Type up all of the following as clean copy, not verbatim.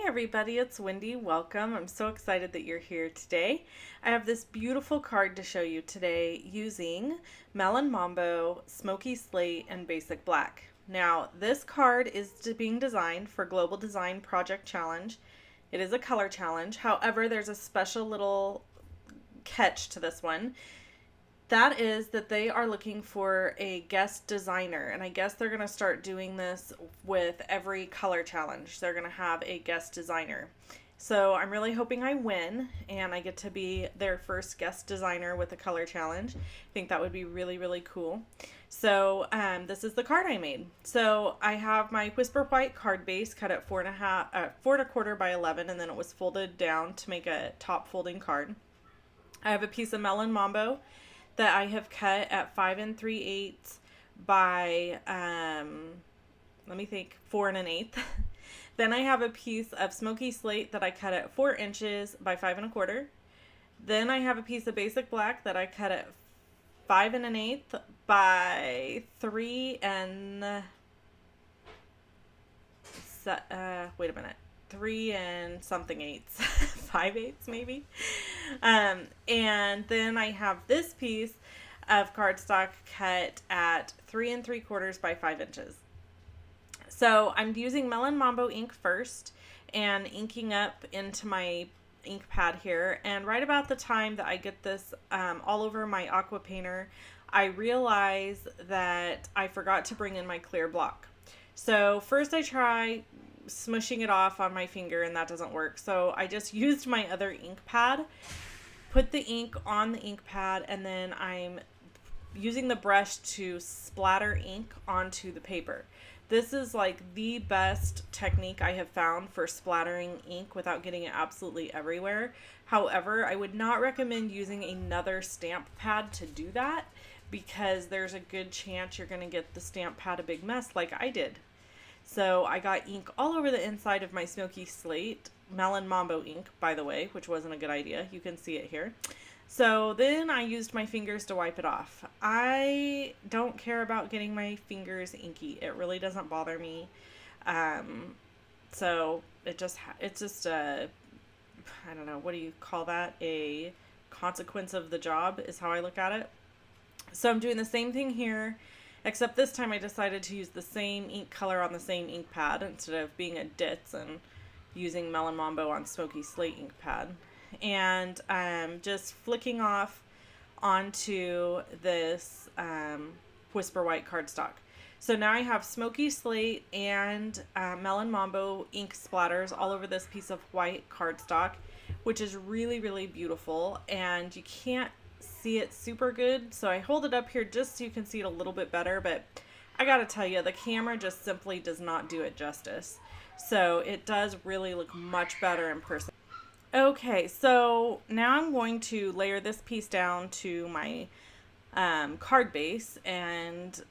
everybody, it's Wendy. Welcome. I'm so excited that you're here today. I have this beautiful card to show you today using Melon Mambo, Smoky Slate, and Basic Black. Now, this card is being designed for Global Design Project Challenge. It is a color challenge. However, there's a special little catch to this one. That is that they are looking for a guest designer, and I guess they're going to start doing this with every color challenge. They're going to have a guest designer. So I'm really hoping I win and I get to be their first guest designer with a color challenge. I think that would be really, really cool. So this is the card I made. So I have my Whisper White card base cut at 4.25 by 11, and then it was folded down to make a top folding card. I have a piece of Melon Mambo that I have cut at 5 3/8 by, 4 1/8. Then I have a piece of Smoky Slate that I cut at 4 inches by 5 1/4. Then I have a piece of Basic Black that I cut at 5 1/8 by 3 and something eighths, 5/8 maybe. And then I have this piece of cardstock cut at 3 3/4 by 5 inches. So I'm using Melon Mambo ink first and inking up into my ink pad here. And right about the time that I get this all over my aqua painter, I realize that I forgot to bring in my clear block. So first I try smushing it off on my finger, and that doesn't work. So I just used my other ink pad, put the ink on the ink pad, and then I'm using the brush to splatter ink onto the paper. This is like the best technique I have found for splattering ink without getting it absolutely everywhere. However, I would not recommend using another stamp pad to do that, because there's a good chance you're going to get the stamp pad a big mess like I did. So I got ink all over the inside of my Smoky Slate, Melon Mambo ink, by the way, which wasn't a good idea. You can see it here. So then I used my fingers to wipe it off. I don't care about getting my fingers inky. It really doesn't bother me. So it's just a, I don't know, what do you call that? A consequence of the job is how I look at it. So I'm doing the same thing here, except this time I decided to use the same ink color on the same ink pad instead of being a ditz and using Melon Mambo on Smoky Slate ink pad. And just flicking off onto this Whisper White cardstock. So now I have Smoky Slate and Melon Mambo ink splatters all over this piece of white cardstock, which is really, really beautiful. And you can't see it super good, so I hold it up here just so you can see it a little bit better, but I gotta tell you, the camera just simply does not do it justice. So it does really look much better in person. Okay, so now I'm going to layer this piece down to my card base and,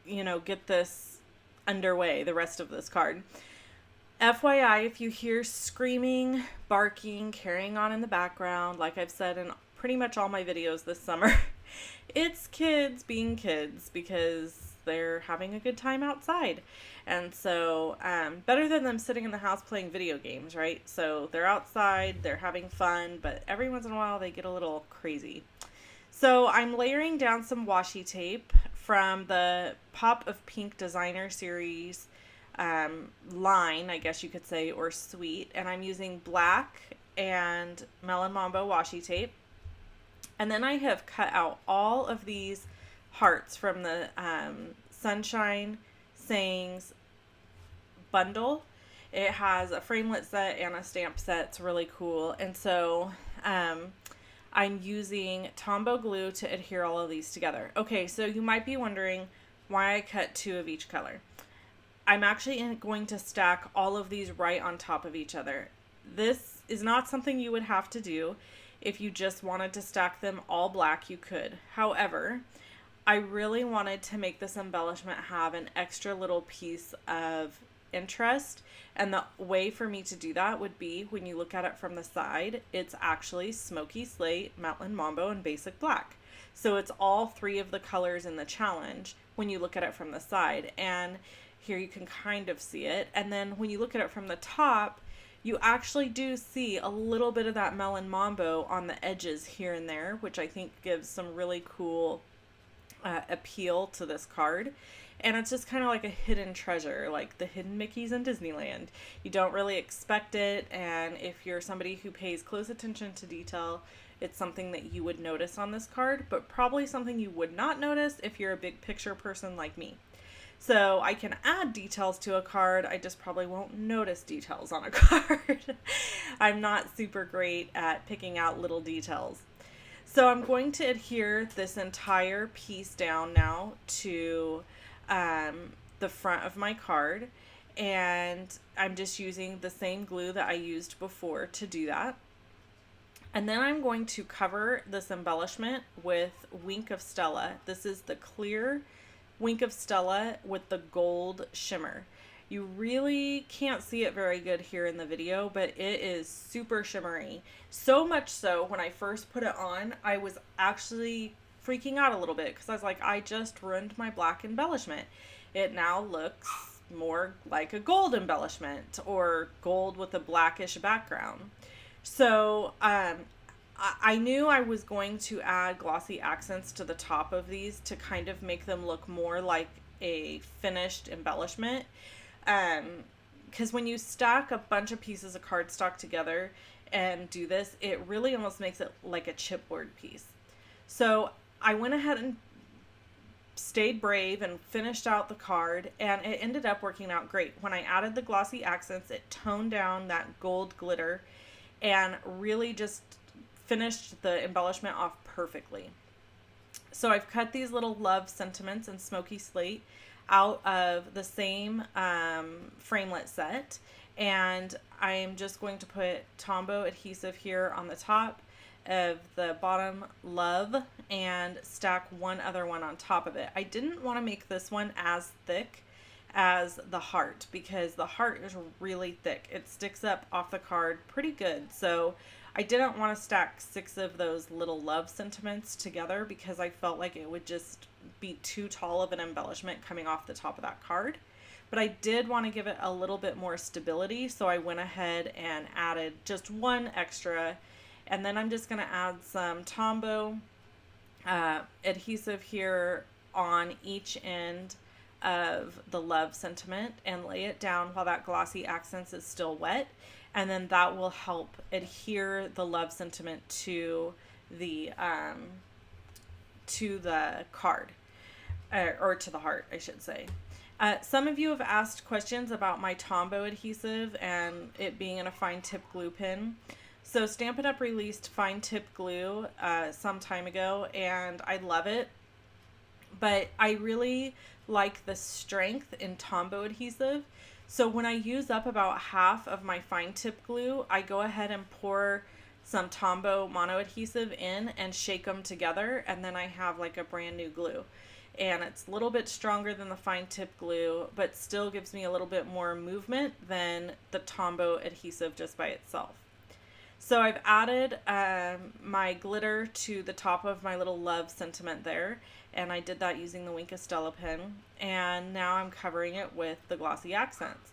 get this underway, the rest of this card. FYI, if you hear screaming, barking, carrying on in the background, like I've said in pretty much all my videos this summer, it's kids being kids because they're having a good time outside. And so better than them sitting in the house playing video games, right? So they're outside, they're having fun, but every once in a while they get a little crazy. So I'm layering down some washi tape from the Pop of Pink Designer Series line, I guess you could say, or suite. And I'm using black and Melon Mambo washi tape. And then I have cut out all of these hearts from the Sunshine Sayings bundle. It has a framelit set and a stamp set. It's really cool. And so I'm using Tombow glue to adhere all of these together. Okay, so you might be wondering why I cut 2 of each color. I'm actually going to stack all of these right on top of each other. This is not something you would have to do. If you just wanted to stack them all black, you could. However, I really wanted to make this embellishment have an extra little piece of interest, and the way for me to do that would be, when you look at it from the side, it's actually Smoky Slate, Melon Mambo, and Basic Black. So it's all 3 of the colors in the challenge when you look at it from the side, and here you can kind of see it. And then when you look at it from the top, you actually do see a little bit of that melon mambo on the edges here and there, which I think gives some really cool appeal to this card. And it's just kind of like a hidden treasure, like the hidden Mickeys in Disneyland. You don't really expect it, and if you're somebody who pays close attention to detail, it's something that you would notice on this card, but probably something you would not notice if you're a big picture person like me. So I can add details to a card, I just probably won't notice details on a card. I'm not super great at picking out little details. So I'm going to adhere this entire piece down now to the front of my card, and I'm just using the same glue that I used before to do that. And then I'm going to cover this embellishment with Wink of Stella. This is the clear Wink of Stella with the gold shimmer. You really can't see it very good here in the video, but it is super shimmery. So much so, when I first put it on, I was actually freaking out a little bit because I was like, I just ruined my black embellishment. It now looks more like a gold embellishment, or gold with a blackish background. So I knew I was going to add glossy accents to the top of these to kind of make them look more like a finished embellishment. Because when you stack a bunch of pieces of cardstock together and do this, it really almost makes it like a chipboard piece. So I went ahead and stayed brave and finished out the card, and it ended up working out great. When I added the glossy accents, it toned down that gold glitter and really just finished the embellishment off perfectly. So I've cut these little love sentiments in smoky slate out of the same framelit set, and I'm just going to put Tombow adhesive here on the top of the bottom love and stack one other one on top of it. I didn't want to make this one as thick as the heart because the heart is really thick. It sticks up off the card pretty good, so I didn't want to stack 6 of those little love sentiments together because I felt like it would just be too tall of an embellishment coming off the top of that card. But I did want to give it a little bit more stability, so I went ahead and added just one extra. And then I'm just going to add some Tombow adhesive here on each end of the love sentiment and lay it down while that glossy accents is still wet. And then that will help adhere the love sentiment to the card, or to the heart, I should say. Some of you have asked questions about my Tombow adhesive and it being in a fine tip glue pen. So Stampin' Up! Released fine tip glue some time ago, and I love it, but I really like the strength in Tombow adhesive. So when I use up about half of my fine tip glue, I go ahead and pour some Tombow mono adhesive in and shake them together, and then I have like a brand new glue. And it's a little bit stronger than the fine tip glue, but still gives me a little bit more movement than the Tombow adhesive just by itself. So I've added my glitter to the top of my little love sentiment there, and I did that using the Wink of Stella pen, and now I'm covering it with the glossy accents.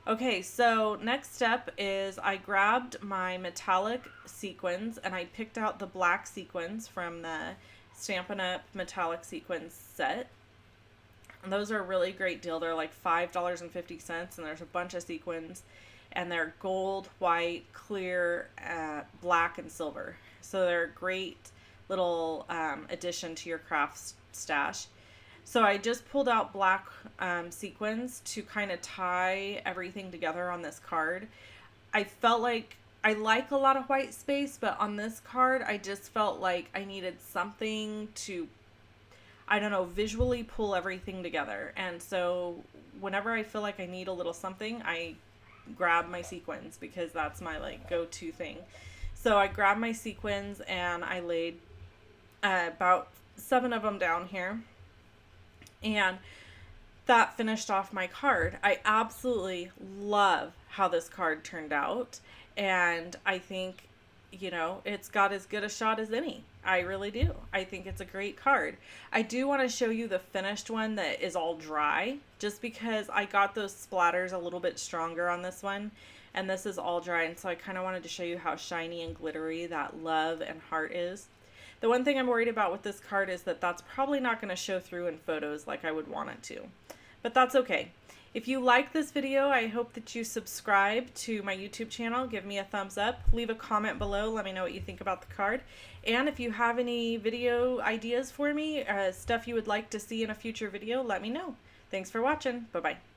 Okay, so next step is I grabbed my metallic sequins and I picked out the black sequins from the Stampin' Up! Metallic sequins set. And those are a really great deal. They're like $5.50, and there's a bunch of sequins, and they're gold, white, clear, black, and silver. So they're a great little addition to your craft stash. So I just pulled out black sequins to kind of tie everything together on this card. I felt like I like a lot of white space, but on this card, I just felt like I needed something to, I don't know, visually pull everything together. And so whenever I feel like I need a little something, I grab my sequins because that's my like go-to thing. So I grabbed my sequins and I laid about 7 of them down here, and that finished off my card. I absolutely love how this card turned out, and I think, you know, it's got as good a shot as any. I really do. I think it's a great card. I do want to show you the finished one that is all dry, just because I got those splatters a little bit stronger on this one, and this is all dry, and so I kind of wanted to show you how shiny and glittery that love and heart is. The one thing I'm worried about with this card is that that's probably not going to show through in photos like I would want it to, but that's okay. If you like this video, I hope that you subscribe to my YouTube channel, give me a thumbs up, leave a comment below, let me know what you think about the card, and if you have any video ideas for me, stuff you would like to see in a future video, let me know. Thanks for watching. Bye-bye.